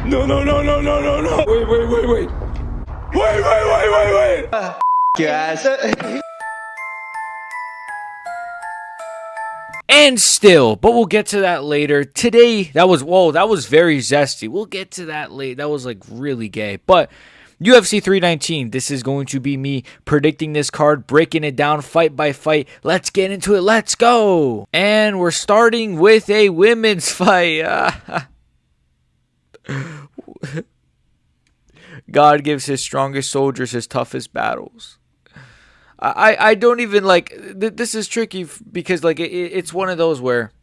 No, no, no, no, no, no, no. Wait. Wait. Your ass. And still, but we'll get to that later. Today, that was very zesty. We'll get to that later. That was like really gay. But UFC 319, this is going to be me predicting this card, breaking it down fight by fight. Let's get into it. Let's go. And we're starting with a women's fight. God gives his strongest soldiers his toughest battles. I don't even like this is tricky because like it's one of those where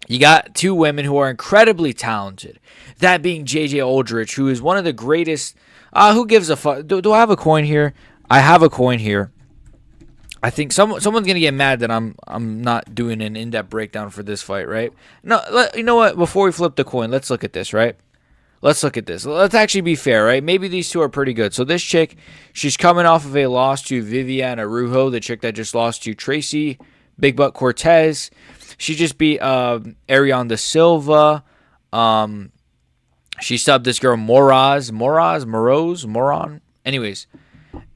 you got two women who are incredibly talented. That being JJ Aldrich, who is one of the greatest. Who gives a fuck? Do I have a coin here? I have a coin here. I think someone's gonna get mad that I'm not doing an in-depth breakdown for this fight, right? No, you know what? Before we flip the coin, let's look at this, right? Let's look at this. Let's actually be fair, right? Maybe these two are pretty good. So this chick, she's coming off of a loss to Viviane Araújo, the chick that just lost to Tracy Big Butt Cortez. She just beat Ariane Silva. She subbed this girl Moron. Anyways.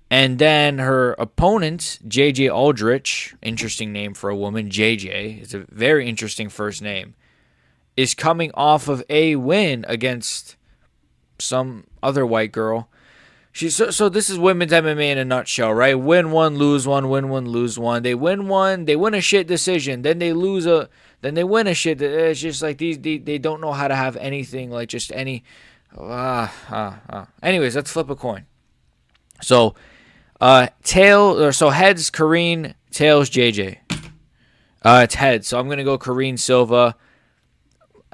And then her opponent, JJ Aldrich, interesting name for a woman, JJ. It's a very interesting first name. Is coming off of a win against some other white girl. So this is women's MMA in a nutshell, right? Win one, lose one, win one, lose one. They win one, they win a shit decision, then they win a shit. It's just like they don't know how to have anything like just any. Anyways, let's flip a coin. So heads Karine, tails JJ. It's heads. So I'm gonna go Karine Silva.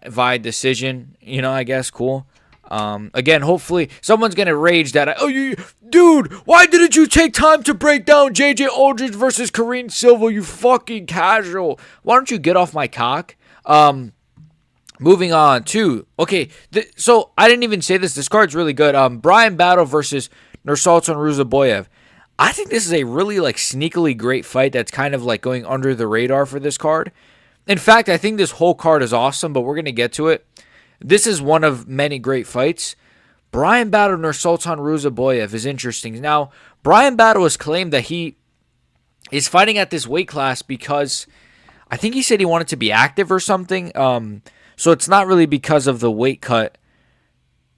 Via decision, I guess, cool. Again, hopefully someone's gonna rage that. Dude, why didn't you take time to break down JJ Aldrich versus Karine Silva? You fucking casual. Why don't you get off my cock? Moving on to so I didn't even say this. This card's really good. Bryan Battle versus Nursulton Ruziboev. I think this is a really like sneakily great fight. That's kind of like going under the radar for this card. In fact, I think this whole card is awesome, but we're going to get to it. This is one of many great fights. Bryan Battle Nursulton Ruziboev is interesting. Now, Bryan Battle has claimed that he is fighting at this weight class because I think he said he wanted to be active or something. So it's not really because of the weight cut,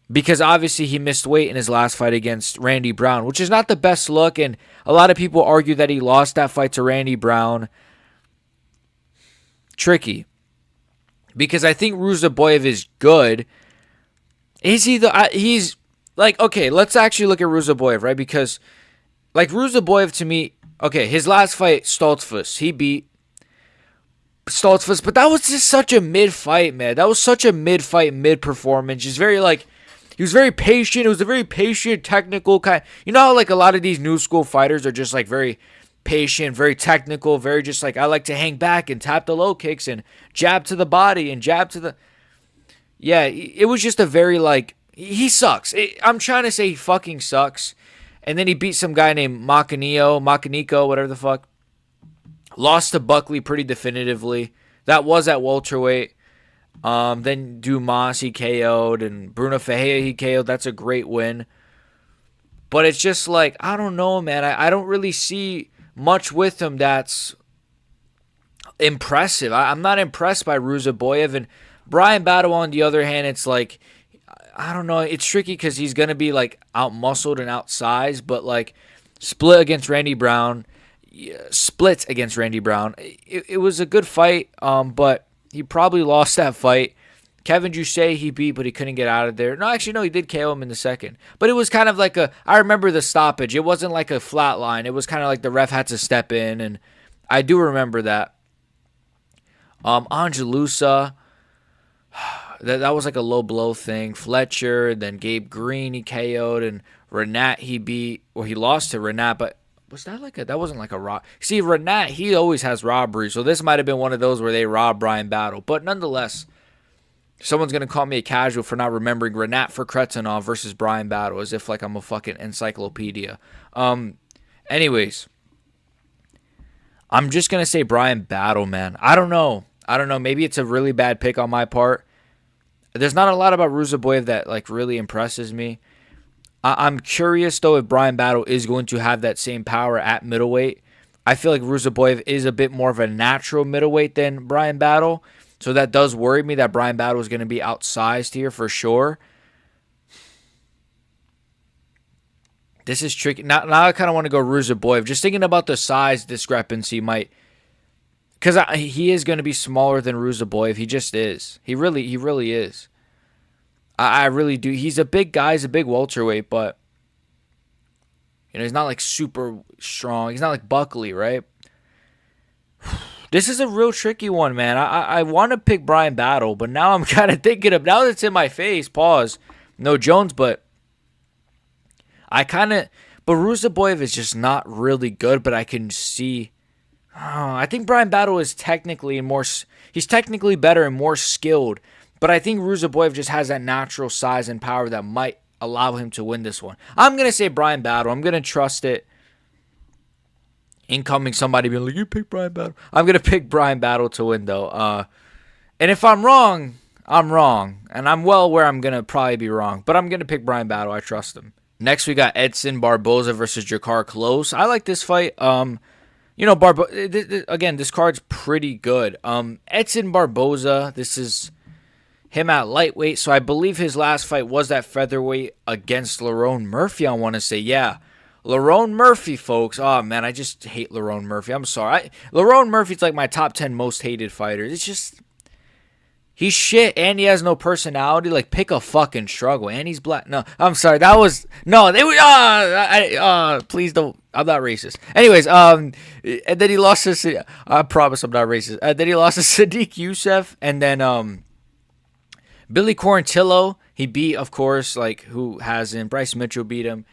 because obviously he missed weight in his last fight against Randy Brown, which is not the best look, and a lot of people argue that he lost that fight to Randy Brown. Tricky, because I think Ruziboev is good. Is he he's like, okay, let's actually look at Ruziboev, right? Because like Ruziboev to me, okay, his last fight, Stoltzfus, he beat Stoltzfus, but that was just such a mid-fight, man. That was such a mid-fight, mid-performance. Just very like, he was very patient. It was a very patient, technical kind. You know how like a lot of these new school fighters are just like very patient, very technical, very just like, I like to hang back and tap the low kicks and jab to the body and jab to the. Yeah, it was just a very like, he sucks. I'm trying to say he fucking sucks. And then he beat some guy named Macanico, whatever the fuck. Lost to Buckley pretty definitively. That was at welterweight. Then Dumas he KO'd and Bruno Ferreira he KO'd. That's a great win. But it's just like, I don't know, man. I don't really see much with him that's impressive. I'm not impressed by Ruziboev. And Bryan Battle, on the other hand, it's like, I don't know. It's tricky because he's going to be like out-muscled and outsized, but like splits against Randy Brown. It was a good fight, but he probably lost that fight. Kevin Jussé he beat, but he couldn't get out of there. No, actually, no, he did KO him in the second. But it was kind of like I remember the stoppage. It wasn't like a flat line. It was kind of like the ref had to step in, and I do remember that. Angelusa, that was like a low blow thing. Fletcher, then Gabe Green he KO'd, and Renat he beat, or he lost to Renat, but was that like that wasn't like a rob. See, Renat, he always has robbery, so this might have been one of those where they robbed Bryan Battle. But nonetheless, someone's going to call me a casual for not remembering Renat Kretinov versus Bryan Battle, as if like I'm a fucking encyclopedia. Anyways, I'm just going to say Bryan Battle, man. I don't know. Maybe it's a really bad pick on my part. There's not a lot about Ruziboev that like really impresses me. I'm curious though if Bryan Battle is going to have that same power at middleweight. I feel like Ruziboev is a bit more of a natural middleweight than Bryan Battle, so that does worry me that Bryan Battle is going to be outsized here for sure. This is tricky. Now I kind of want to go Ruziboev. Just thinking about the size discrepancy might, because he is going to be smaller than Ruziboev. He just is. He really is. I really do. He's a big guy. He's a big welterweight, but he's not like super strong. He's not like Buckley, right? This is a real tricky one, man. I want to pick Bryan Battle, but now I'm kind of thinking of, now that it's in my face, pause. No Jones, but Ruziboev is just not really good, but I can see. I think Bryan Battle is technically he's technically better and more skilled, but I think Ruziboev just has that natural size and power that might allow him to win this one. I'm going to say Bryan Battle. I'm going to trust it. Incoming somebody being like, you pick Bryan Battle. I'm going to pick Bryan Battle to win, though. And if I'm wrong, I'm wrong. And I'm well aware I'm going to probably be wrong, but I'm going to pick Bryan Battle. I trust him. Next, we got Edson Barboza versus Drakkar Klose. I like this fight. Again, this card's pretty good. Edson Barboza, this is him at lightweight. So I believe his last fight was at featherweight against Lerone Murphy, I want to say. Yeah, Lerone Murphy, folks. Oh, man, I just hate Lerone Murphy. I'm sorry. Lerone Murphy's like my top 10 most hated fighters. It's just, he's shit, and he has no personality. Like, pick a fucking struggle. And he's black. No, I'm sorry. That was, no, they were, please don't. I'm not racist. Anyways, and then he lost to, I promise I'm not racist. Then he lost to Sadiq Youssef, and then Billy Quarantillo, he beat, of course, like, who hasn't? Bryce Mitchell beat him.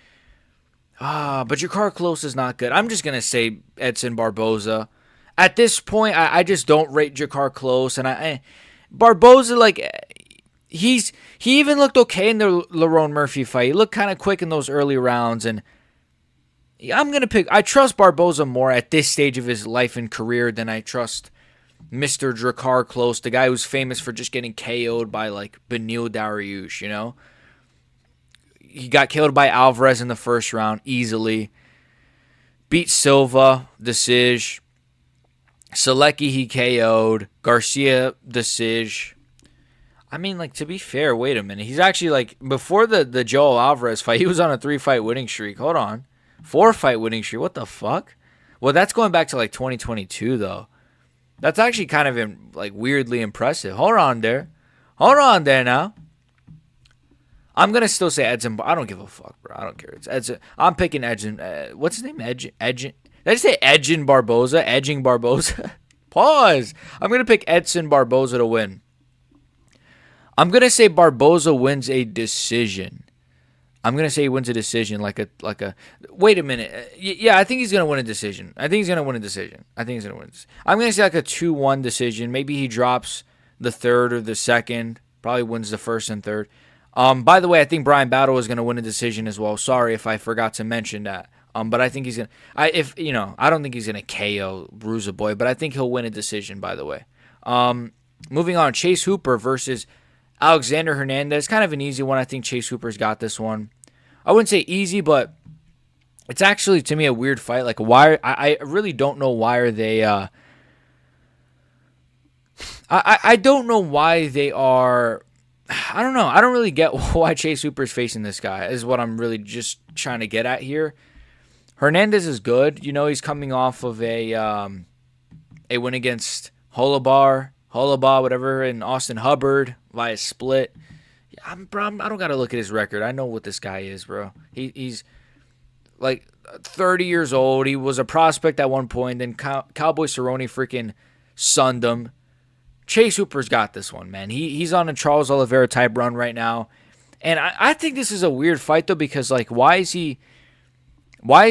But Drakkar Klose is not good. I'm just going to say Edson Barboza. At this point, I just don't rate Drakkar Klose, and Barboza, like, he even looked okay in the Lerone Murphy fight. He looked kind of quick in those early rounds, and I trust Barboza more at this stage of his life and career than I trust Mr. Drakkar Klose, the guy who's famous for just getting KO'd by, like, Beneil Dariush, He got killed by Alvarez in the first round easily. Beat Silva, Decision. Selecki, he KO'd. Garcia, Decision. I mean, like, to be fair, wait a minute. He's actually, like, before the Joel Alvarez fight, he was on a 3-fight winning streak. Hold on. 4-fight winning streak. What the fuck? Well, that's going back to, like, 2022, though. That's actually kind of, like, weirdly impressive. Hold on there now. I'm going to still say Edson. I don't give a fuck, bro. I don't care. It's Edson. I'm picking Edson. What's his name? Edson. Did I say Edging Barboza? Edging Barboza? Pause. I'm going to pick Edson Barboza to win. I'm going to say Barboza wins a decision. I'm going to say he wins a decision like a. Wait a minute. Yeah, I think he's going to win a decision. I'm going to say like a 2-1 decision. Maybe he drops the third or the second. Probably wins the first and third. By the way, I think Bryan Battle is going to win a decision as well. Sorry if I forgot to mention that. But I think he's going to, I don't think he's going to KO Ruziboev, but I think he'll win a decision, by the way. Moving on, Chase Hooper versus Alexander Hernandez. Kind of an easy one. I think Chase Hooper's got this one. I wouldn't say easy, but it's actually, to me, a weird fight. Like, why? I really don't know why are they, I don't know why they are, I don't know. I don't really get why Chase Hooper's facing this guy, is what I'm really just trying to get at here. Hernandez is good. He's coming off of a win against Holobar, whatever, and Austin Hubbard via split. I don't got to look at his record. I know what this guy is, bro. He's like 30 years old. He was a prospect at one point. Then Cowboy Cerrone freaking sunned him. Chase Hooper's got this one, man. He's on a Charles Oliveira type run right now. And I think this is a weird fight, though, because, like, why is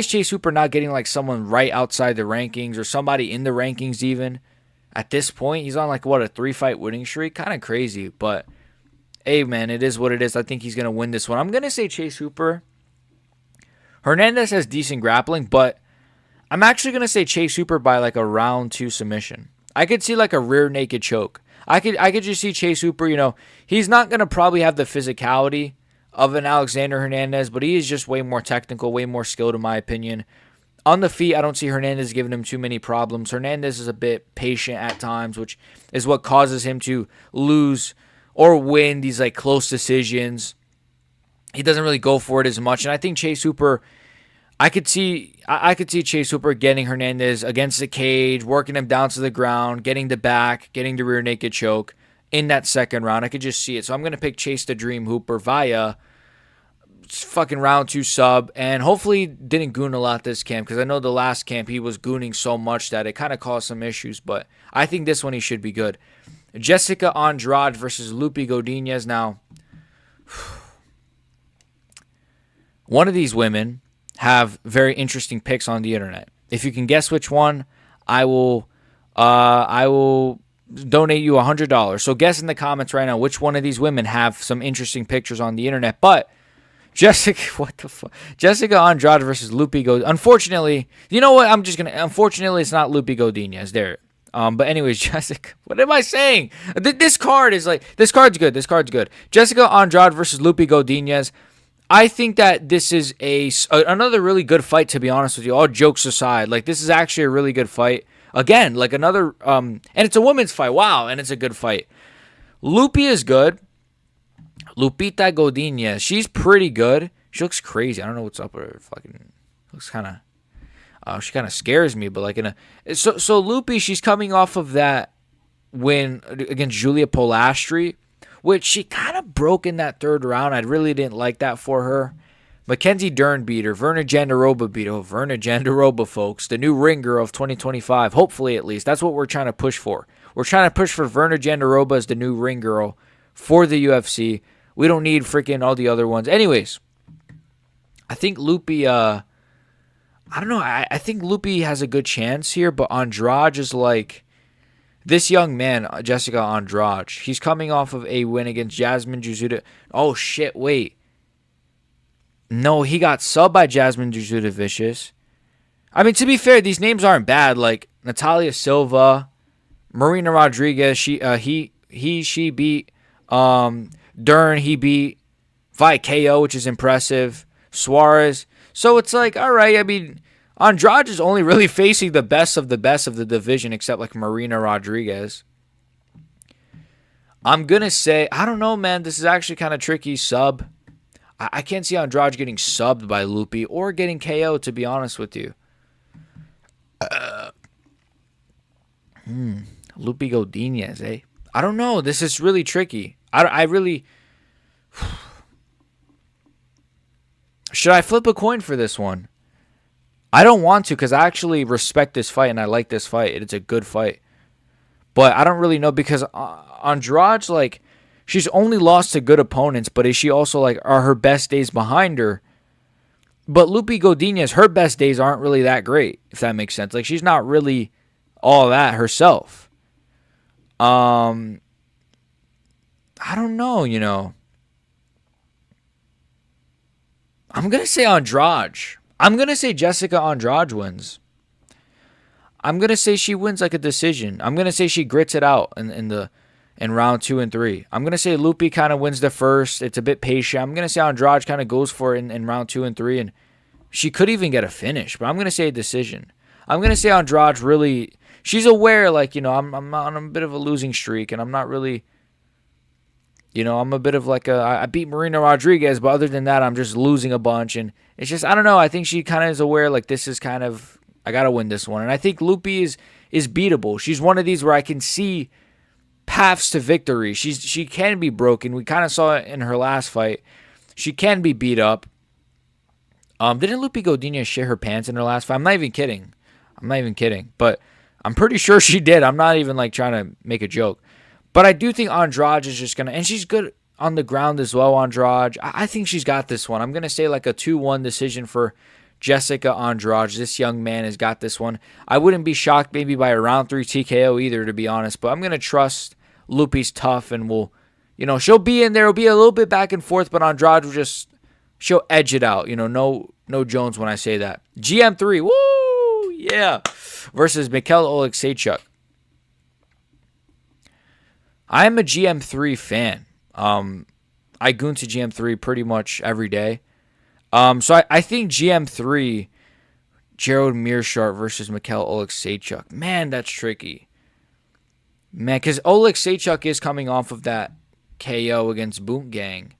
Chase Hooper not getting, like, someone right outside the rankings or somebody in the rankings even? At this point, he's on, like, what, a 3-fight winning streak? Kind of crazy, but, hey, man, it is what it is. I think he's going to win this one. I'm going to say Chase Hooper. Hernandez has decent grappling, but I'm actually going to say Chase Hooper by, like, a round 2 submission. I could see, like, a rear naked choke. I could just see Chase Hooper, he's not going to probably have the physicality of an Alexander Hernandez, but he is just way more technical, way more skilled in my opinion. On the feet, I don't see Hernandez giving him too many problems. Hernandez is a bit patient at times, which is what causes him to lose or win these like close decisions. He doesn't really go for it as much, and I think Chase Hooper, I could see Chase Hooper getting Hernandez against the cage, working him down to the ground, getting the back, getting the rear naked choke in that second round. I could just see it. So I'm going to pick Chase the Dream Hooper via fucking round 2 sub, and hopefully didn't goon a lot this camp, because I know the last camp he was gooning so much that it kind of caused some issues, but I think this one he should be good. Jessica Andrade versus Loopy Goodinez. Now, one of these women have very interesting picks on the internet. If you can guess which one, I will donate you $100. So guess in the comments right now which one of these women have some interesting pictures on the internet. But Jessica Andrade versus Loopy Goodinez. Unfortunately, you know what? Unfortunately, it's not Loopy Goodinez there. But anyways, Jessica, what am I saying? This card's good. This card's good. Jessica Andrade versus Loopy Goodinez. I think that this is another really good fight, to be honest with you. All jokes aside, like this is actually a really good fight. Again, like another, and it's a women's fight. Wow, and it's a good fight. Loopy is good. Lupita Goodinez, she's pretty good. She looks crazy. I don't know what's up with her. Fucking looks kind of, she kind of scares me. But like so Loopy, she's coming off of that win against Julia Polastri, which she kind of broke in that third round. I really didn't like that for her. Mackenzie Dern beat her. Verna Jandaroba beat her. Verna Jandaroba, folks. The new ring girl of 2025. Hopefully, at least. That's what we're trying to push for. We're trying to push for Verna Jandaroba as the new ring girl for the UFC. We don't need freaking all the other ones. Anyways, I think Loopy, I don't know. I think Loopy has a good chance here, but Andrade is like... This young man, Jessica Andrade, he's coming off of a win against Jasmine Juzuda. Oh, shit, wait. No, he got subbed by Jasmine Juzuda Vicious. I mean, to be fair, these names aren't bad. Like, Natalia Silva, Marina Rodriguez, she beat Dern, he beat via KO, which is impressive. Suarez. So it's like, all right, I mean... Andrade is only really facing the best of the division, except like Marina Rodriguez. I'm going to say, I don't know, man. This is actually kind of tricky. Sub. I can't see Andrade getting subbed by Loopy or getting KO, to be honest with you. Loopy Goodinez, eh? I don't know. This is really tricky. I really... Should I flip a coin for this one? I don't want to, because I actually respect this fight and I like this fight. It's a good fight. But I don't really know, because Andrade's like, she's only lost to good opponents, but is she also like, are her best days behind her? But Loopy Goodinez, her best days aren't really that great, if that makes sense. Like, she's not really all that herself. I don't know, I'm going to say Andrade. I'm going to say Jessica Andrade wins. I'm going to say she wins like a decision. I'm going to say she grits it out in round 2 and 3. I'm going to say Loopy kind of wins the first. It's a bit patient. I'm going to say Andrade kind of goes for it in round 2 and 3, and she could even get a finish, but I'm going to say a decision. I'm going to say Andrade really, she's aware, like, I'm on a bit of a losing streak, and I'm not really, I'm a bit of like I beat Marina Rodriguez, but other than that, I'm just losing a bunch, and it's just, I don't know, I think she kind of is aware, like, this is kind of, I got to win this one, and I think Loopy is beatable. She's one of these where I can see paths to victory. She can be broken. We kind of saw it in her last fight. She can be beat up. Didn't Loopy Goodinez shit her pants in her last fight? I'm not even kidding. But I'm pretty sure she did. I'm not even like trying to make a joke. But I do think Andrade is just going to... And she's good on the ground as well, Andrade. I think she's got this one. I'm going to say like a 2-1 decision for Jessica Andrade. This young man has got this one. I wouldn't be shocked maybe by a round 3 TKO either, to be honest. But I'm going to trust Loopy's tough and will... she'll be in there. It'll be a little bit back and forth, but Andrade will just... She'll edge it out. No Jones when I say that. GM3. Woo! Yeah. Versus Michal Oleksiejczuk. I'm a GM3 fan. I goon to GM3 pretty much every day. So I think GM3, Gerald Meerschaert versus Michal Oleksiejczuk. Man, that's tricky. Man, because Oleksiejczuk is coming off of that KO against Boot Gang.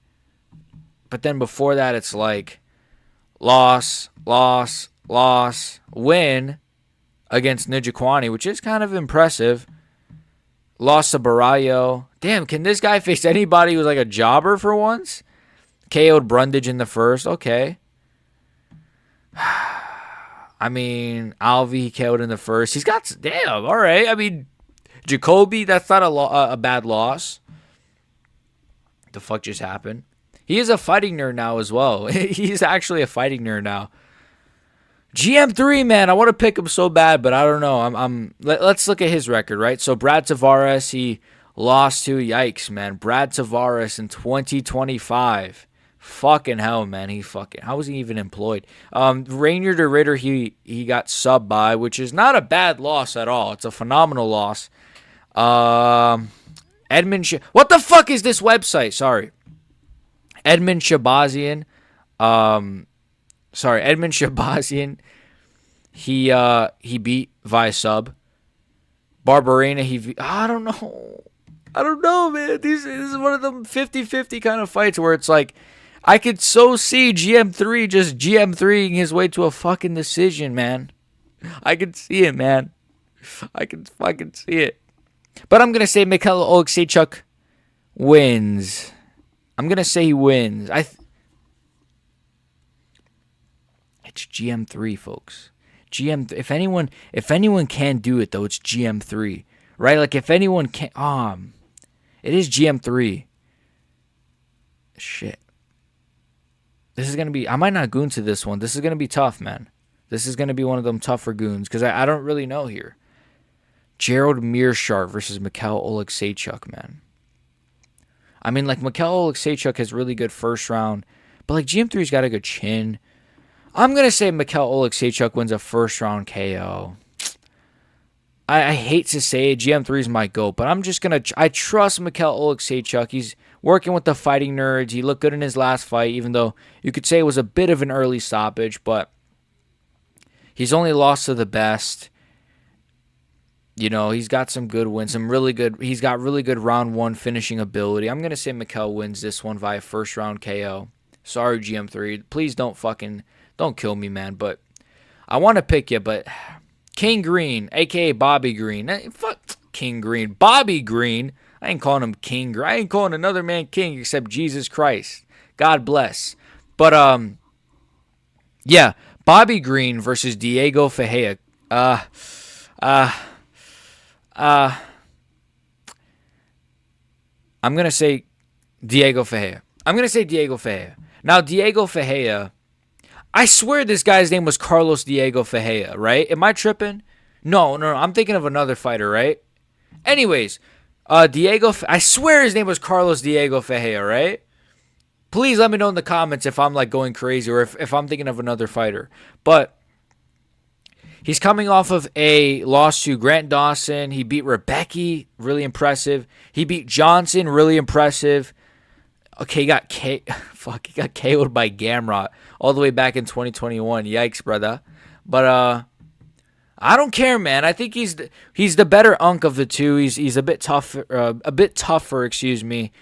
But then before that, it's like loss, win against Njokuani, which is kind of impressive. Lost to Barrio. Damn, can this guy face anybody who's like a jobber for once? KO'd Brundage in the first. Okay. I mean, Alvi he KO'd in the first. He's got... Damn, all right. I mean, Jacoby, that's not a bad loss. The fuck just happened? He is a fighting nerd now as well. He's actually a fighting nerd now. GM3, man, I want to pick him so bad, but I don't know. Let's look at his record, right? So Brad Tavares, he lost to, yikes, man. Brad Tavares in 2025. Fucking hell, man. How was he even employed? Rainier de Ritter, he got subbed by, which is not a bad loss at all. It's a phenomenal loss. What the fuck is this website? Sorry. Edmund Shabazian. Edmund Shabazian. He beat via sub. Barbarena, I don't know, man. This is one of them 50-50 kind of fights where it's like, I could so see GM3 just GM3ing his way to a fucking decision, man. I can see it, man. I can fucking see it. But I'm going to say Michal Oleksiejczuk wins. I'm going to say he wins. It's GM3, folks. If anyone can do it, though, it's GM3. Right? Like, if anyone can... it is GM3. Shit. This is going to be... I might not goon to this one. This is going to be tough, man. This is going to be one of them tougher goons, because I don't really know here. Gerald Meerschaert versus Michal Oleksiejczuk, man. I mean, like, Michal Oleksiejczuk has really good first round, but, like, GM3's got a good chin. I'm going to say Michal Oleksiejczuk wins a first round KO. I hate to say it, GM3 is my GOAT, but I'm just going to... I trust Michal Oleksiejczuk. He's working with the fighting nerds. He looked good in his last fight, even though you could say it was a bit of an early stoppage, but he's only lost to the best. You know, he's got some good wins, he's got really good round one finishing ability. I'm going to say Michal wins this one via first round KO. Sorry, GM3. Please don't kill me, man, but I want to pick you, but King Green, a.k.a. Bobby Green. Fuck King Green. Bobby Green. I ain't calling him King. I ain't calling another man King except Jesus Christ. God bless. But, yeah, Bobby Green versus Diego Ferreira. I'm going to say Diego Ferreira. Now, Diego Ferreira, I swear this guy's name was Carlos Diego Ferreira, right? Am I tripping? No. I'm thinking of another fighter, right? Anyways, I swear his name was Carlos Diego Ferreira, right? Please let me know in the comments if I'm, like, going crazy or if I'm thinking of another fighter. But he's coming off of a loss to Grant Dawson. He beat Rebecca, really impressive. He beat Johnson, really impressive. Okay, he got KO'd by Gamrot all the way back in 2021. Yikes, brother. But I don't care, man. I think he's the better unk of the two. He's a bit tougher, excuse me.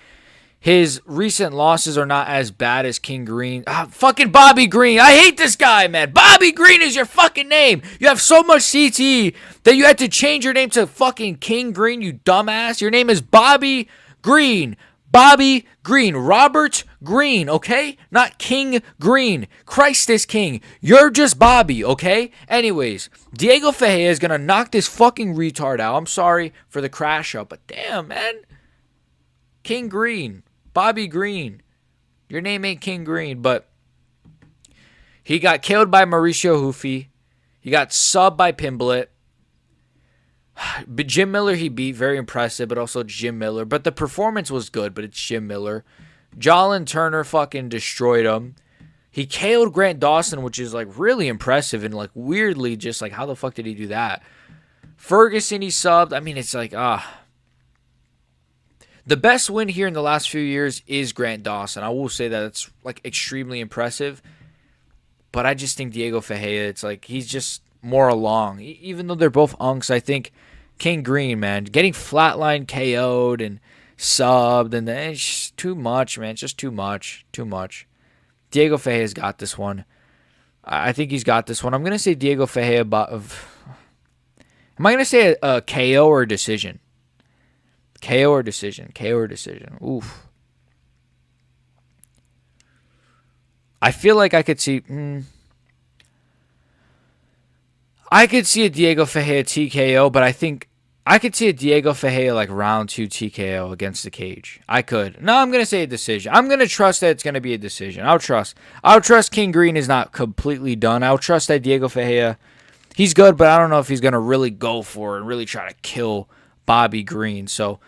His recent losses are not as bad as King Green. Fucking Bobby Green. I hate this guy, man. Bobby Green is your fucking name. You have so much CT that you had to change your name to fucking King Green, you dumbass. Your name is Bobby Green. Bobby Green. Robert Green, okay? Not King Green. Christ is king. You're just Bobby, okay? Anyways, Diego Ferreira is going to knock this fucking retard out. I'm sorry for the crash out, but damn, man. King Green. Bobby Green. Your name ain't King Green, but he got killed by Mauricio Hufi. He got subbed by Pimblet. But Jim Miller he beat, very impressive, but also Jim Miller. But the performance was good, but it's Jim Miller. Jalen Turner fucking destroyed him. He KO'd Grant Dawson, which is, like, really impressive and, like, weirdly just, like, how the fuck did he do that? Ferguson he subbed. I mean, it's like, The best win here in the last few years is Grant Dawson. I will say that it's like extremely impressive. But I just think Diego Ferreira, it's like he's just more along. Even though they're both unks, I think King Green, man, getting flatline KO'd and subbed, and then it's just too much, man. It's just too much. Too much. Diego Ferreira's got this one. I think he's got this one. I'm going to say Diego Ferreira. Am I going to say a KO or a decision? KO or decision? KO or decision? Oof. I feel like I could see... I could see a Diego Ferreira TKO, but I think I could see a Diego Ferreira like round 2 TKO against the cage. I could. No, I'm going to say a decision. I'm going to trust that it's going to be a decision. I'll trust King Green is not completely done. I'll trust that Diego Ferreira, he's good, but I don't know if he's going to really go for it and really try to kill Bobby Green. So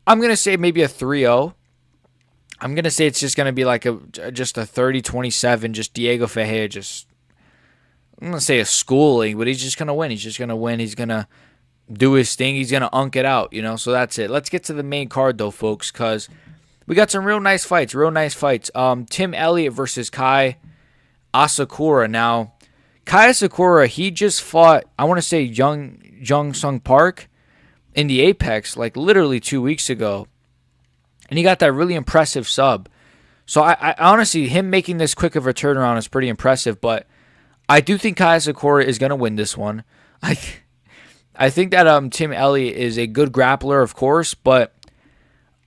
I'm going to say maybe a 3-0. I'm going to say it's just going to be like just a 30-27, just Diego Ferreira just... I'm going to say a schooling, but he's just going to win. He's just going to win. He's going to do his thing. He's going to unk it out, So that's it. Let's get to the main card, though, folks, because we got some real nice fights. Tim Elliott versus Kai Asakura. Now, Kai Asakura, he just fought, I want to say, Jung Sung Park in the Apex, like literally 2 weeks ago. And he got that really impressive sub. So I honestly, him making this quick of a turnaround is pretty impressive, but I do think Kai Asakura is going to win this one. I think that Tim Elliott is a good grappler, of course, but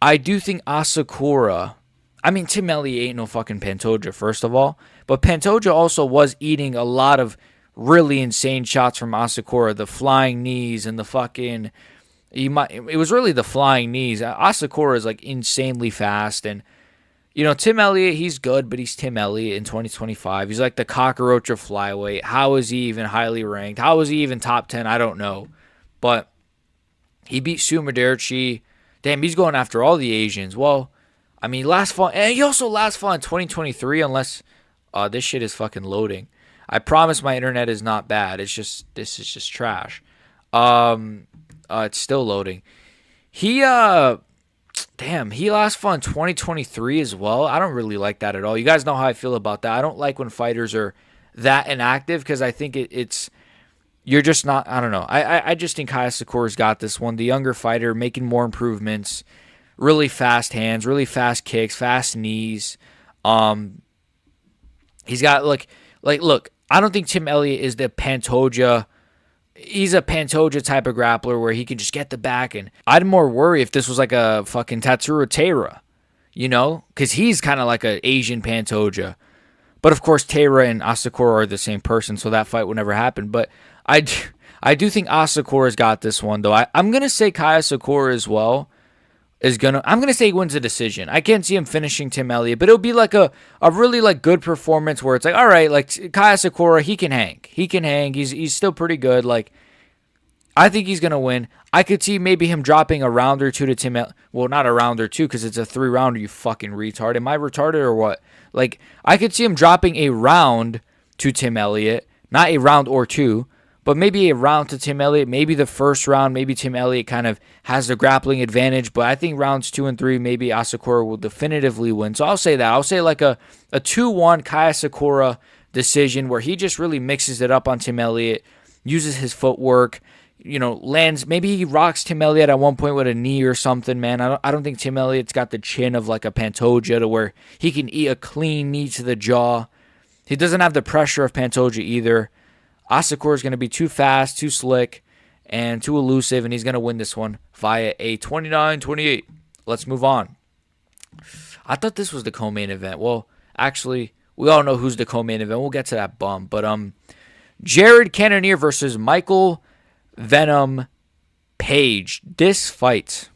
I do think Asakura... I mean, Tim Elliott ain't no fucking Pantoja, first of all, but Pantoja also was eating a lot of really insane shots from Asakura, the flying knees and the fucking... It was really the flying knees. Asakura is like insanely fast, and Tim Elliott, he's good, but he's Tim Elliott in 2025. He's like the cockroach of flyweight. How is he even highly ranked? How is he even top 10? I don't know. But he beat Sumaderchi. Damn, he's going after all the Asians. Well, I mean, last fall, and he also last fought in 2023, unless this shit is fucking loading. I promise my internet is not bad. This is just trash. It's still loading. He last fought in 2023 as well. I don't really like that at all. You guys know how I feel about that. I don't like when fighters are that inactive because I think you're just not, I don't know. I just think Kai Asakura's got this one. The younger fighter making more improvements, really fast hands, really fast kicks, fast knees. He's got look, I don't think Tim Elliott is the Pantoja. He's a Pantoja type of grappler where he can just get the back, and I'd more worry if this was like a fucking Tatsuro Taira, because he's kind of like an Asian Pantoja. But of course, Taira and Asakura are the same person, so that fight would never happen. But I do think Asakura's got this one, though. I'm gonna say Kai Asakura as well I'm gonna say he wins a decision. I can't see him finishing Tim Elliott, but it'll be like a really like good performance where it's like, all right, like Kai Asakura, he can hang. He's still pretty good. Like, I think he's gonna win. I could see maybe him dropping a round or two to Tim Elliott. Well, not a round or two because it's a 3-rounder. You fucking retard. Am I retarded or what? Like, I could see him dropping a round to Tim Elliott, not a round or two. But maybe a round to Tim Elliott, maybe the first round, maybe Tim Elliott kind of has the grappling advantage. But I think rounds 2 and 3, maybe Asakura will definitively win. So I'll say that. I'll say like a 2-1 Kai Asakura decision where he just really mixes it up on Tim Elliott, uses his footwork, lands. Maybe he rocks Tim Elliott at one point with a knee or something, man. I don't think Tim Elliott's got the chin of like a Pantoja to where he can eat a clean knee to the jaw. He doesn't have the pressure of Pantoja either. Asakura is going to be too fast, too slick, and too elusive, and he's going to win this one via a 29-28. Let's move on. I thought this was the co-main event. Well, actually, we all know who's the co-main event. We'll get to that bum. But Jared Cannonier versus Michael Venom Page. This fight,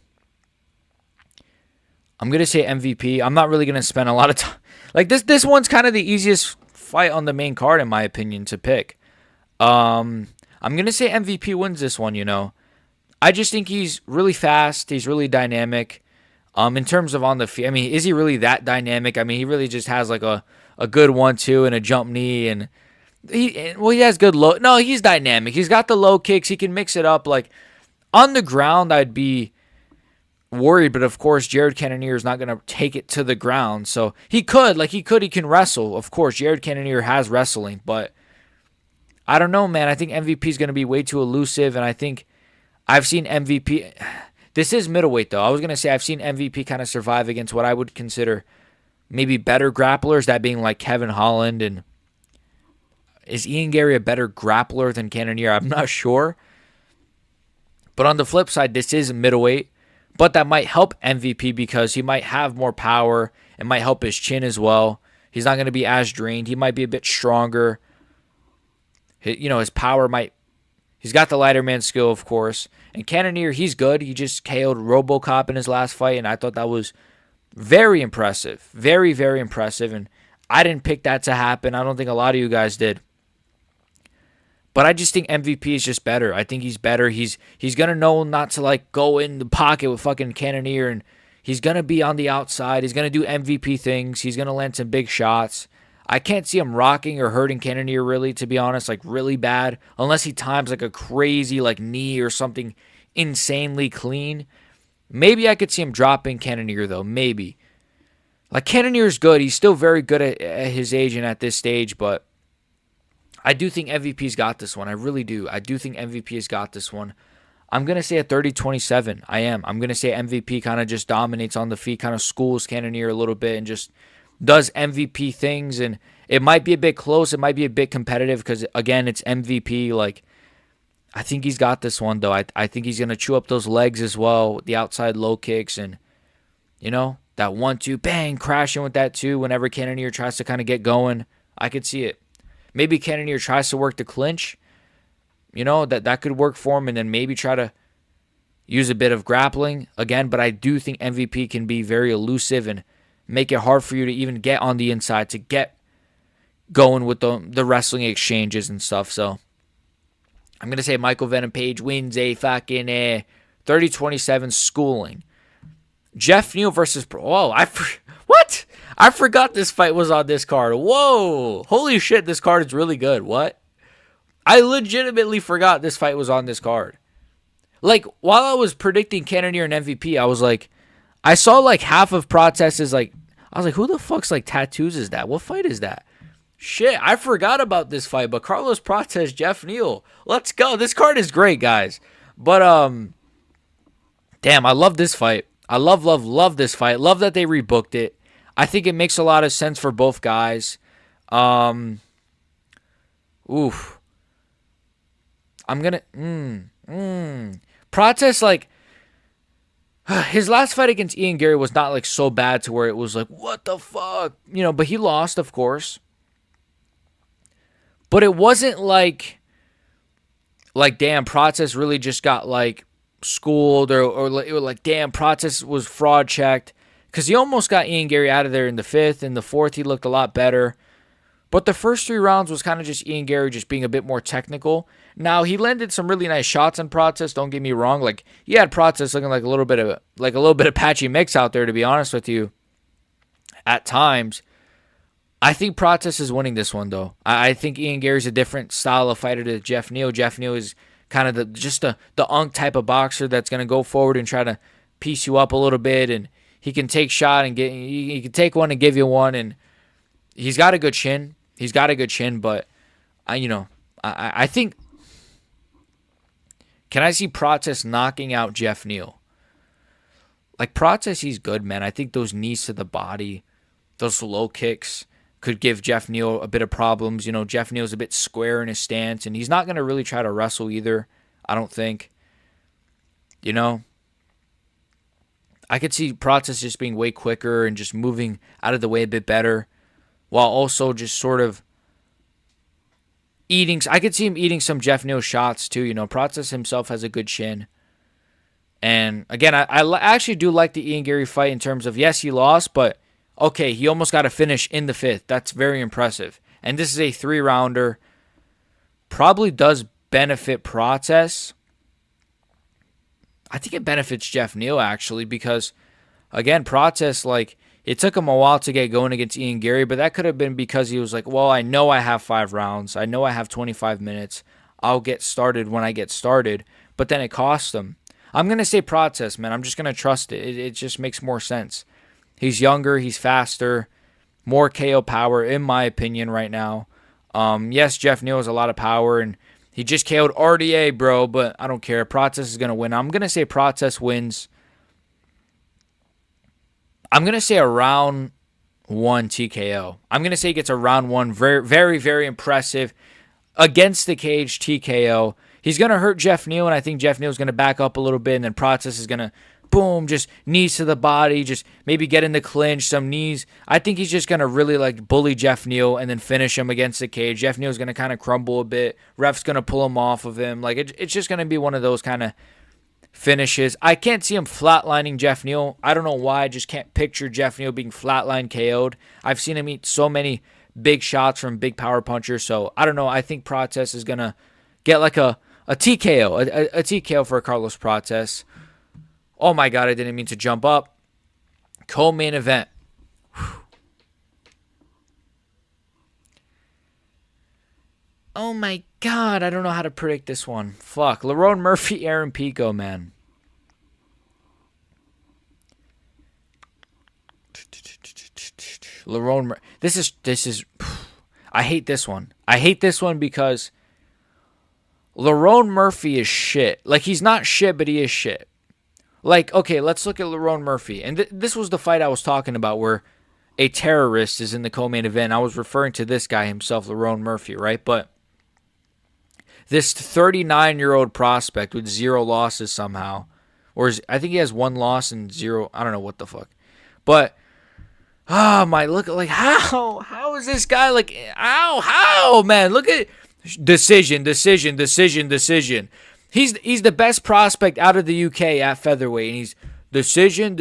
I'm going to say MVP. I'm not really going to spend a lot of time. Like, this one's kind of the easiest fight on the main card, in my opinion, to pick. I'm going to say MVP wins this one, I just think he's really fast. He's really dynamic. In terms of on the field, I mean, is he really that dynamic? I mean, he really just has like a good 1-2 and a jump knee. And he has good low. No, he's dynamic. He's got the low kicks. He can mix it up. Like, on the ground, I'd be worried, but of course, Jared Cannonier is not going to take it to the ground. So he can wrestle. Of course, Jared Cannonier has wrestling, but I don't know, man. I think MVP is going to be way too elusive, and I think I've seen MVP. This is middleweight, though. I was going to say I've seen MVP kind of survive against what I would consider maybe better grapplers, that being like Kevin Holland. And is Ian Gary a better grappler than Cannonier? I'm not sure. But on the flip side, this is middleweight. But that might help MVP because he might have more power. It might help his chin as well. He's not going to be as drained. He might be a bit stronger. His power might... He's got the lighter man skill, of course. And Cannonier, he's good. He just KO'd RoboCop in his last fight, and I thought that was very impressive. Very, very impressive. And I didn't pick that to happen. I don't think a lot of you guys did. But I just think MVP is just better. I think he's better. He's going to know not to like go in the pocket with fucking Cannonier, and he's going to be on the outside. He's going to do MVP things. He's going to land some big shots. I can't see him rocking or hurting Cannonier really, to be honest, like really bad, unless he times like a crazy like knee or something insanely clean. Maybe I could see him dropping Cannonier though, maybe. Like Cannonier's good. He's still very good at his age and at this stage, but I do think MVP's got this one. I really do. I do think MVP has got this one. I'm going to say a 30-27. I am. I'm going to say MVP kind of just dominates on the feet, kind of schools Cannonier a little bit and just does MVP things. And it might be a bit close. It might be a bit competitive because, again, it's MVP. Like, I think he's got this one, though. I think he's going to chew up those legs as well, the outside low kicks. And, that 1-2, bang, crashing with that too whenever Cannonier tries to kind of get going. I could see it. Maybe Cannonier tries to work the clinch. That could work for him, and then maybe try to use a bit of grappling again. But I do think MVP can be very elusive and make it hard for you to even get on the inside, to get going with the wrestling exchanges and stuff. So I'm going to say Michael Venom Page wins a fucking 30-27 schooling. Geoff Neal versus... Whoa, what? I forgot this fight was on this card. Whoa. Holy shit, this card is really good. What? I legitimately forgot this fight was on this card. Like, while I was predicting Cannonier and MVP, I was like... I saw like half of Prates' like... I was like, who the fuck's like tattoos is that? What fight is that? Shit, I forgot about this fight. But Carlos Prates, Geoff Neal. Let's go. This card is great, guys. But, damn, I love this fight. I love this fight. Love that they rebooked it. I think it makes a lot of sense for both guys. I'm gonna... Prates, like... His last fight against Ian Gary was not like so bad to where it was like, what the fuck? But he lost, of course. But it wasn't like damn, Prates really just got like schooled or it was like, damn, Prates was fraud checked. Because he almost got Ian Gary out of there in the 5th. In the 4th, he looked a lot better. But the first 3 rounds was kind of just Ian Gary just being a bit more technical. Now, he landed some really nice shots on Prates, don't get me wrong. Like, he had Prates looking like a little bit of patchy mix out there, to be honest with you, at times. I think Prates is winning this one, though. I think Ian Gary's a different style of fighter to Geoff Neal. Geoff Neal is kind of the unk type of boxer that's going to go forward and try to piece you up a little bit, and he can take shot and he can take one and give you one, and he's got a good chin. But I think, can I see Prates knocking out Geoff Neal? Like, Prates, he's good, man. I think those knees to the body, those low kicks could give Geoff Neal a bit of problems. Geoff Neal's a bit square in his stance, and he's not going to really try to wrestle either, I don't think. I could see Prates just being way quicker and just moving out of the way a bit better, while also just sort of eating. I could see him eating some Geoff Neal shots too. Prates himself has a good chin. And again, I actually do like the Ian Gary fight in terms of, yes, he lost, but okay, he almost got a finish in the 5th. That's very impressive. And this is a 3-rounder. Probably does benefit Prates. I think it benefits Geoff Neal, actually, because, again, Prates, like, it took him a while to get going against Ian Gary, but that could have been because he was like, well, I know I have 5 rounds. I know I have 25 minutes. I'll get started when I get started. But then it cost him. I'm going to say Prates, man. I'm just going to trust it. It just makes more sense. He's younger. He's faster. More KO power, in my opinion, right now. Yes, Geoff Neal has a lot of power, and he just KO'd RDA, bro, but I don't care. Prates is going to win. I'm going to say Prates wins. I'm going to say a round 1 TKO. I'm going to say he gets a round 1. Very, very, very impressive. Against the cage TKO. He's going to hurt Geoff Neal, and I think Geoff Neal is going to back up a little bit, and then Prates is going to, boom, just knees to the body, just maybe get in the clinch, some knees. I think he's just going to really like bully Geoff Neal and then finish him against the cage. Geoff Neal is going to kind of crumble a bit. Ref's going to pull him off of him. Like it's just going to be one of those kind of finishes. I can't see him flatlining Geoff Neal. I don't know why. I just can't picture Geoff Neal being flatline KO'd. I've seen him eat so many big shots from big power punchers, so I don't know. I think Prates is going to get like a TKO, a TKO for Carlos Prates. Oh my God, I didn't mean to jump up. Co-main event. Whew. Oh my God, I don't know how to predict this one. Fuck. Lerone Murphy, Aaron Pico, man. Lerone, this is. I hate this one. I hate this one because Lerone Murphy is shit. Like, he's not shit, but he is shit. Like, okay, let's look at Lerone Murphy. And this was the fight I was talking about where a terrorist is in the co-main event. I was referring to this guy himself, Lerone Murphy, right? But this 39-year-old prospect with 0 losses somehow. I think he has 1 loss and 0. I don't know what the fuck. But, oh my, look, like, how is this guy, like, how, man? Look at decision. He's the best prospect out of the UK at featherweight, and he's decision.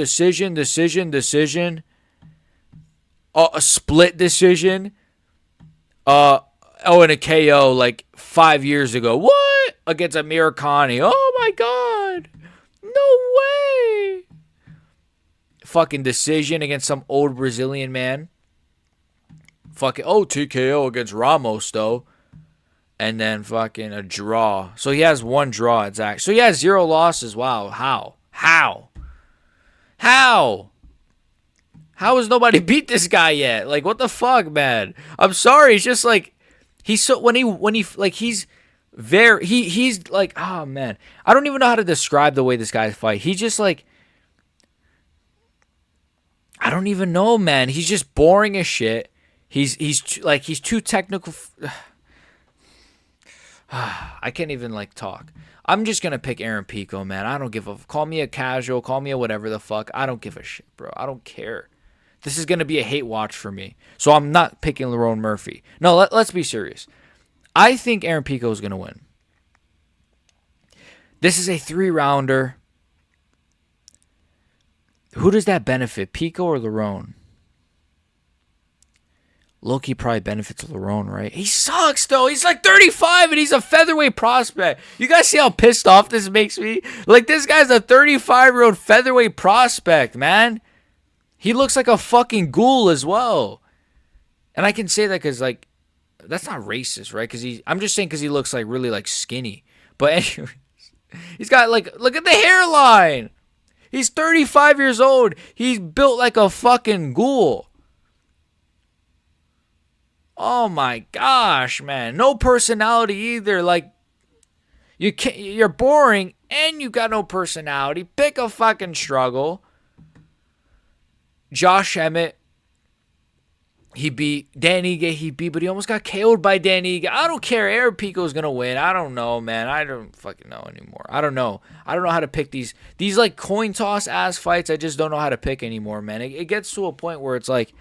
A split decision. And a KO like 5 years ago. What? Against Amir Khani. Oh my God. No way. Fucking decision against some old Brazilian man. Fucking TKO against Ramos though. And then fucking a draw. So he has 1 draw, exactly. So he has 0 losses. Wow. How has nobody beat this guy yet? Like, what the fuck, man? I'm sorry. It's just like he's so when he like he's like, oh man. I don't even know how to describe the way this guy fight. He's just like, I don't even know, man. He's just boring as shit. He's too technical. I can't even like talk. I'm just gonna pick Aaron Pico, man. I don't give a. Call me a casual. Call me a whatever the fuck. I don't give a shit, bro. I don't care. This is gonna be a hate watch for me. So I'm not picking Lerone Murphy. No, let's be serious. I think Aaron Pico is gonna win. This is a 3-rounder. Who does that benefit, Pico or Lerone? Loki probably benefits Lerone, right? He sucks, though. He's like 35, and he's a featherweight prospect. You guys see how pissed off this makes me? Like, this guy's a 35-year-old featherweight prospect, man. He looks like a fucking ghoul as well. And I can say that because, like, that's not racist, right? I'm just saying because he looks, like, really, like, skinny. But anyways, he's got, like, look at the hairline. He's 35 years old. He's built like a fucking ghoul. Oh my gosh, man. No personality either. Like, you're boring and you got no personality. Pick a fucking struggle. Josh Emmett, he beat. Dan Ige, but he almost got KO'd by Dan Ige. I don't care. Aaron Pico's going to win. I don't know, man. I don't fucking know anymore. I don't know how to pick these like coin toss ass fights. I just don't know how to pick anymore, man. It gets to a point where it's like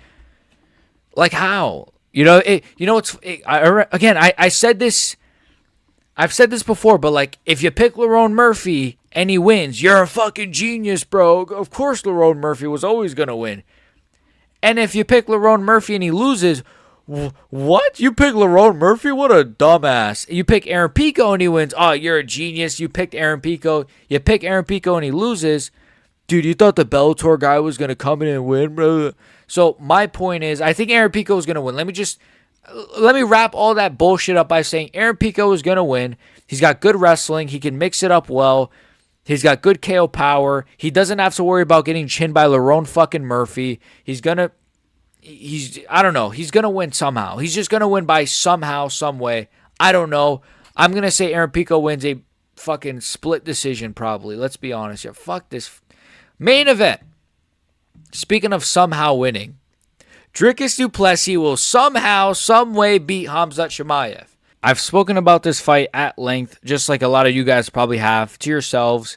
how? I said this. I've said this before, but like, if you pick Lerone Murphy and he wins, you're a fucking genius, bro. Of course, Lerone Murphy was always gonna win. And if you pick Lerone Murphy and he loses, what? You pick Lerone Murphy? What a dumbass. You pick Aaron Pico and he wins. Oh, you're a genius. You picked Aaron Pico. You pick Aaron Pico and he loses. Dude, you thought the Bellator guy was gonna come in and win, bro? So my point is, I think Aaron Pico is going to win. Let me wrap all that bullshit up by saying Aaron Pico is going to win. He's got good wrestling. He can mix it up well. He's got good KO power. He doesn't have to worry about getting chinned by Lerone fucking Murphy. I don't know. He's going to win somehow. He's just going to win by somehow, some way. I don't know. I'm going to say Aaron Pico wins a fucking split decision probably. Let's be honest here. Fuck this. Main event. Speaking of somehow winning, Dricus du Plessis will somehow, some way beat Khamzat Chimaev. I've spoken about this fight at length, just like a lot of you guys probably have, to yourselves.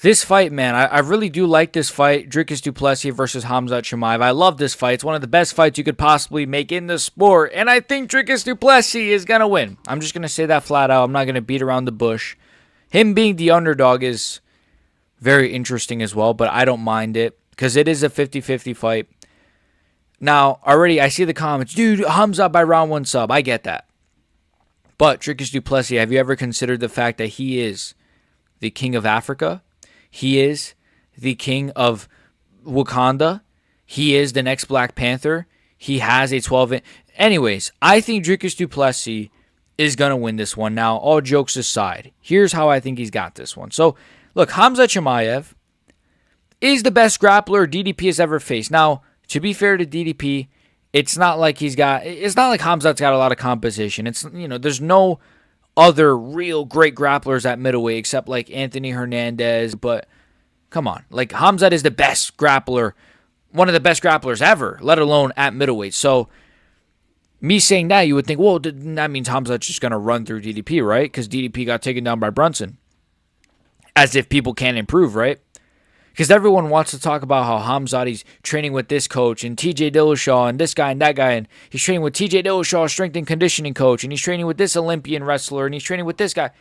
This fight, man, I really do like this fight, Dricus du Plessis versus Khamzat Chimaev. I love this fight. It's one of the best fights you could possibly make in the sport, and I think Dricus du Plessis is going to win. I'm just going to say that flat out. I'm not going to beat around the bush. Him being the underdog is very interesting as well, but I don't mind it because it is a 50-50 fight. Now, already I see the comments, dude, Khamzat by round 1 sub. I get that. But Dricus du Plessis, have you ever considered the fact that he is the king of Africa? He is the king of Wakanda. He is the next Black Panther. He has a 12 Anyways, I think Dricus du Plessis is going to win this one. Now, all jokes aside, here's how I think he's got this one. So, look, Khamzat Chimaev is the best grappler DDP has ever faced. Now, to be fair to DDP, it's not like Khamzat's got a lot of competition. It's, there's no other real great grapplers at middleweight except like Anthony Hernandez, but come on. Like, Khamzat is the best grappler, one of the best grapplers ever, let alone at middleweight. So, me saying that, you would think, well, that means Khamzat's just going to run through DDP, right? Because DDP got taken down by Brunson. As if people can't improve, right? Because everyone wants to talk about how Khamzat, he's training with this coach and TJ Dillashaw and this guy and that guy. And he's training with TJ Dillashaw, strength and conditioning coach. And he's training with this Olympian wrestler. And he's training with this guy.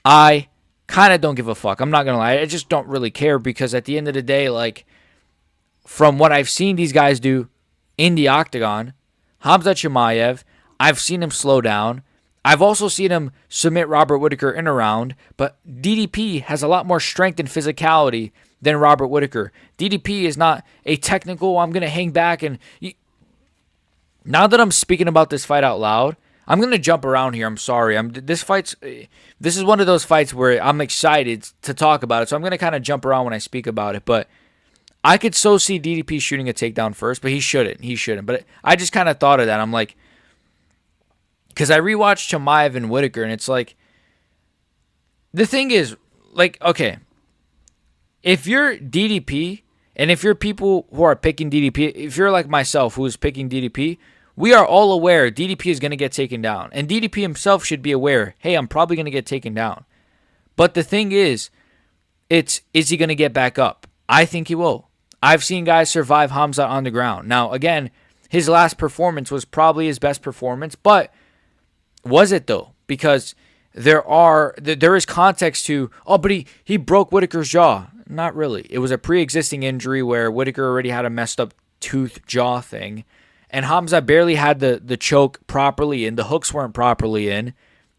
I kind of don't give a fuck. I'm not going to lie. I just don't really care because at the end of the day, like, from what I've seen these guys do in the octagon, Khamzat Chimaev, I've seen him slow down. I've also seen him submit Robert Whittaker in a round. But DDP has a lot more strength and physicality than Robert Whittaker. DDP is not a technical, I'm going to hang back. And now that I'm speaking about this fight out loud, I'm going to jump around here. I'm sorry. This is one of those fights where I'm excited to talk about it. So I'm going to kind of jump around when I speak about it. But I could so see DDP shooting a takedown first, but he shouldn't. But I just kind of thought of that. I'm like, because I rewatched Chimaev and Whittaker, and it's like, the thing is, like, okay, if you're DDP, and if you're people who are picking DDP, if you're like myself who is picking DDP, we are all aware DDP is going to get taken down. And DDP himself should be aware, hey, I'm probably going to get taken down. But the thing is he going to get back up? I think he will. I've seen guys survive Khamzat on the ground. Now, again, his last performance was probably his best performance, but was it though? Because there is context to, but he broke Whittaker's jaw. Not really. It was a pre-existing injury where Whittaker already had a messed up tooth jaw thing. And Khamzat barely had the choke properly in. The hooks weren't properly in.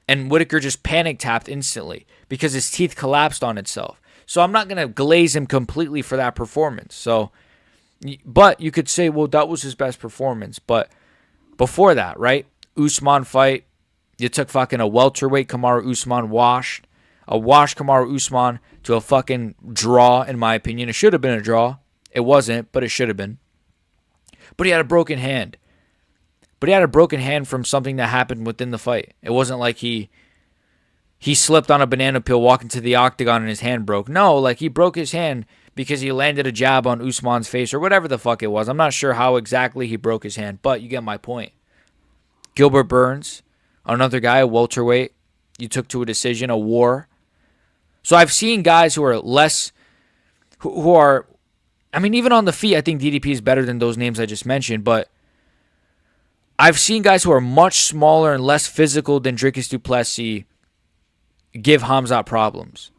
And Whittaker just panic tapped instantly because his teeth collapsed on itself. So I'm not going to glaze him completely for that performance. So, but you could say, well, that was his best performance. But before that, right? Usman fight. You took fucking a welterweight Kamaru Usman washed. A washed Kamaru Usman to a fucking draw, in my opinion. It should have been a draw. It wasn't, but it should have been. But he had a broken hand. But he had a broken hand from something that happened within the fight. It wasn't like he slipped on a banana peel walking to the octagon and his hand broke. No, like he broke his hand because he landed a jab on Usman's face or whatever the fuck it was. I'm not sure how exactly he broke his hand, but you get my point. Gilbert Burns, another guy, a welterweight, you took to a decision, a war. So I've seen guys who are less, who are, I mean, even on the feet, I think DDP is better than those names I just mentioned, but I've seen guys who are much smaller and less physical than Dricus du Plessis give Khamzat problems.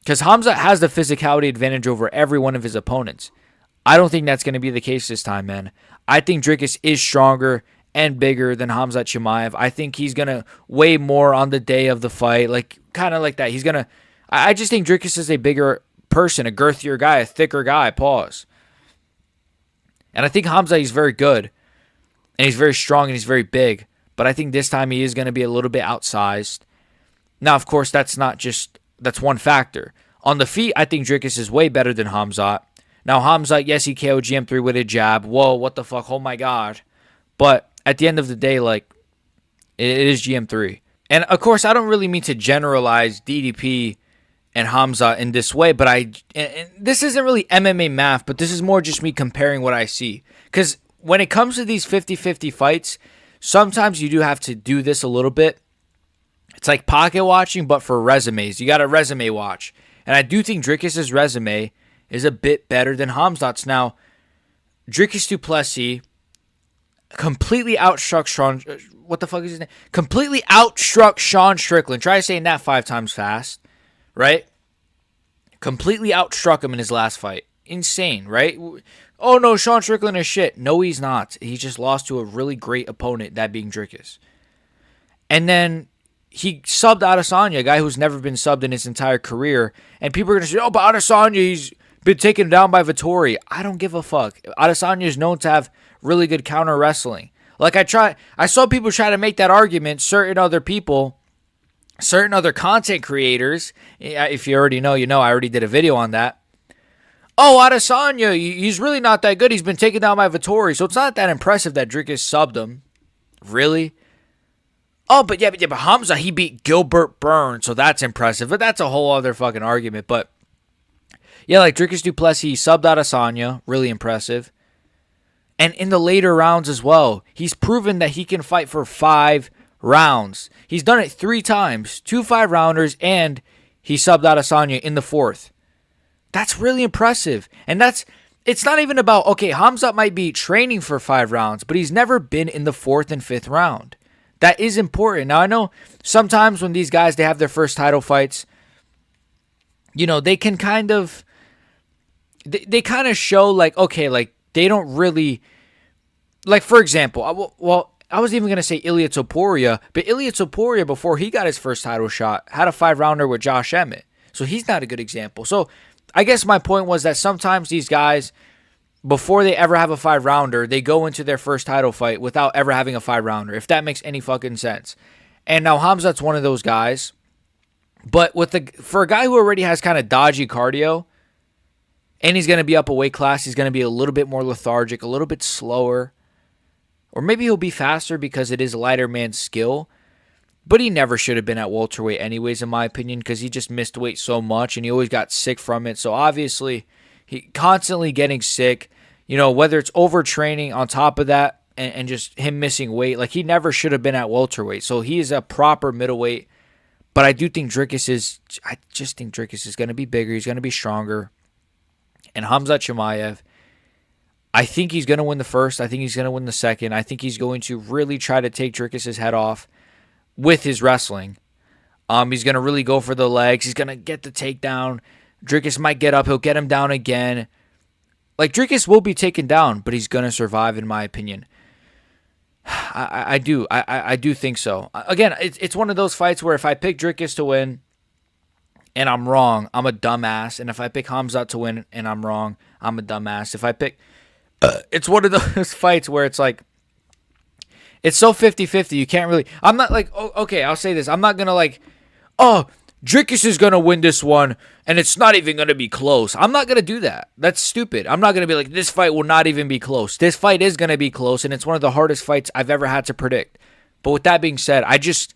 Because Khamzat has the physicality advantage over every one of his opponents. I don't think that's going to be the case this time, man. I think Dricus is stronger and bigger than Khamzat Chimaev. I think he's going to weigh more on the day of the fight, like kind of like that. He's going to, I just think Dricus is a bigger person, a girthier guy, a thicker guy, pause. And I think Khamzat, he's very good, and he's very strong, and he's very big, but I think this time he is going to be a little bit outsized. Now, of course, that's not just that's one factor. On the feet, I think Dricus is way better than Khamzat. Now, Khamzat, yes, he KO'd GM3 with a jab. Whoa, what the fuck? Oh, my God. But at the end of the day, like, it is GM3. And, of course, I don't really mean to generalize DDP and Khamzat in this way, but and this isn't really MMA math, but this is more just me comparing what I see. Because when it comes to these 50-50 fights, sometimes you do have to do this a little bit. It's like pocket watching, but for resumes. You got a resume watch. And I do think Dricus' resume is a bit better than Khamzat's. Now, Dricus du Plessis completely outstruck Sean. What the fuck is his name? Completely outstruck Sean Strickland. Try saying that 5 times fast, right? Completely outstruck him in his last fight. Insane, right? Oh no, Sean Strickland is shit. No, he's not. He just lost to a really great opponent, that being Dricus. And then he subbed Adesanya, a guy who's never been subbed in his entire career. And people are going to say, oh, but Adesanya, he's been taken down by Vettori. I don't give a fuck. Adesanya is known to have really good counter wrestling. Like I saw people try to make that argument, certain other content creators. If you already know, you know, I already did a video on that. Oh, Adesanya, he's really not that good. He's been taken down by Vettori. So it's not that impressive that Dricus subbed him. Really? Oh, but Khamzat, he beat Gilbert Burns, so that's impressive. But that's a whole other fucking argument. But yeah, like Dricus du Plessis, he subbed Adesanya, really impressive. And in the later rounds as well, he's proven that he can fight for 5 rounds. He's done it 3 times, 2 5-rounders, and he subbed Adesanya in the 4th. That's really impressive. And it's not even about, okay, Khamzat might be training for 5 rounds, but he's never been in the 4th and 5th round. That is important. Now, I know sometimes when these guys, they have their first title fights, you know, they can kind of, they kind of show like, okay, like they don't really, like for example, I was even going to say Elliott Topuria, but Elliott Topuria, before he got his first title shot, had a 5-rounder with Josh Emmett. So he's not a good example. So I guess my point was that sometimes these guys, before they ever have a 5-rounder, they go into their first title fight without ever having a 5-rounder, if that makes any fucking sense. And now Khamzat's one of those guys. But for a guy who already has kind of dodgy cardio, and he's going to be up a weight class, he's going to be a little bit more lethargic, a little bit slower. Or maybe he'll be faster because it is a lighter man's skill. But he never should have been at welterweight anyways, in my opinion, because he just missed weight so much, and he always got sick from it. So obviously, he constantly getting sick, you know, whether it's overtraining on top of that and just him missing weight. Like, he never should have been at welterweight. So he is a proper middleweight. But I just think Dricus is going to be bigger. He's going to be stronger. And Khamzat Chimaev, I think he's going to win the first. I think he's going to win the second. I think he's going to really try to take Dricus' head off with his wrestling. He's going to really go for the legs. He's going to get the takedown. Dricus might get up. He'll get him down again. Like, Dricus will be taken down, but he's going to survive, in my opinion. I do think so. Again, it's one of those fights where if I pick Dricus to win and I'm wrong, I'm a dumbass. And if I pick Khamzat to win and I'm wrong, I'm a dumbass. If I pick... it's one of those fights where it's like... It's so 50-50, you can't really... I'm not like... Oh, okay, I'll say this. I'm not going to like... Oh, Dricus is going to win this one, and it's not even going to be close. I'm not going to do that. That's stupid. I'm not going to be like, this fight will not even be close. This fight is going to be close, and it's one of the hardest fights I've ever had to predict. But with that being said, I just...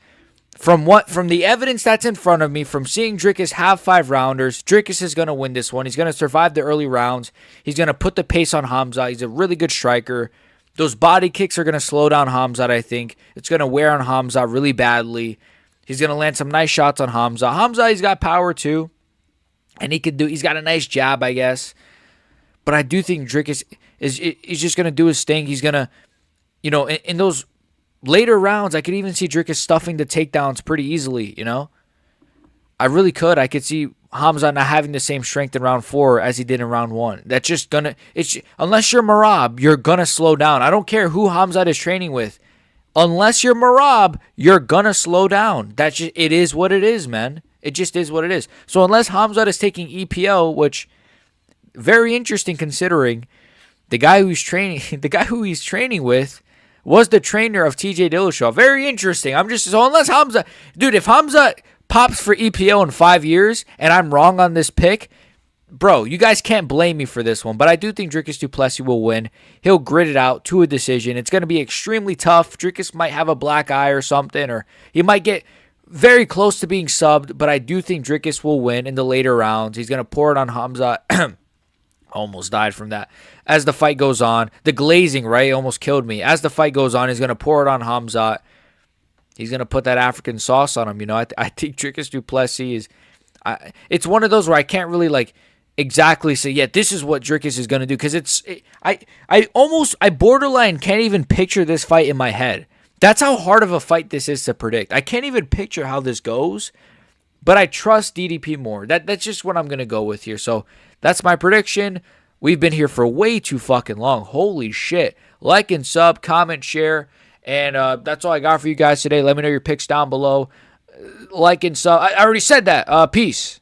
From the evidence that's in front of me, from seeing Dricus have 5-rounders, Dricus is going to win this one. He's going to survive the early rounds. He's going to put the pace on Khamzat. He's a really good striker. Those body kicks are going to slow down Khamzat, I think. It's going to wear on Khamzat really badly. He's going to land some nice shots on Khamzat. Khamzat, he's got power too. And he's got a nice jab, I guess. But I do think Dricus he's just going to do his thing. He's going to, you know, in those later rounds, I could even see Dricus stuffing the takedowns pretty easily, you know. I really could. I could see Khamzat not having the same strength in round 4 as he did in round 1. That's just going to, unless you're Merab, you're going to slow down. I don't care who Khamzat is training with. Unless you're Merab, you're going to slow down. It is what it is, man. It just is what it is. So unless Khamzat is taking EPO, which very interesting considering the guy who he's training with was the trainer of TJ Dillashaw. Very interesting. So unless Khamzat, dude, if Khamzat pops for EPO in 5 years, and I'm wrong on this pick, bro, you guys can't blame me for this one. But I do think Dricus du Plessis will win. He'll grit it out to a decision. It's going to be extremely tough. Dricus might have a black eye or something, or he might get very close to being subbed, but I do think Dricus will win in the later rounds. He's going to pour it on Khamzat. Almost died from that. As the fight goes on, the glazing, right, almost killed me. As the fight goes on, he's going to pour it on Khamzat. He's going to put that African sauce on him. You know, I think Dricus du Plessis is... it's one of those where I can't really, like, exactly say, yeah, this is what Dricus is going to do. Because I borderline can't even picture this fight in my head. That's how hard of a fight this is to predict. I can't even picture how this goes, but I trust DDP more. That's just what I'm going to go with here. So that's my prediction. We've been here for way too fucking long. Holy shit. Like and sub, comment, share, and that's all I got for you guys today. Let me know your picks down below. Like and sub. I already said that. Peace.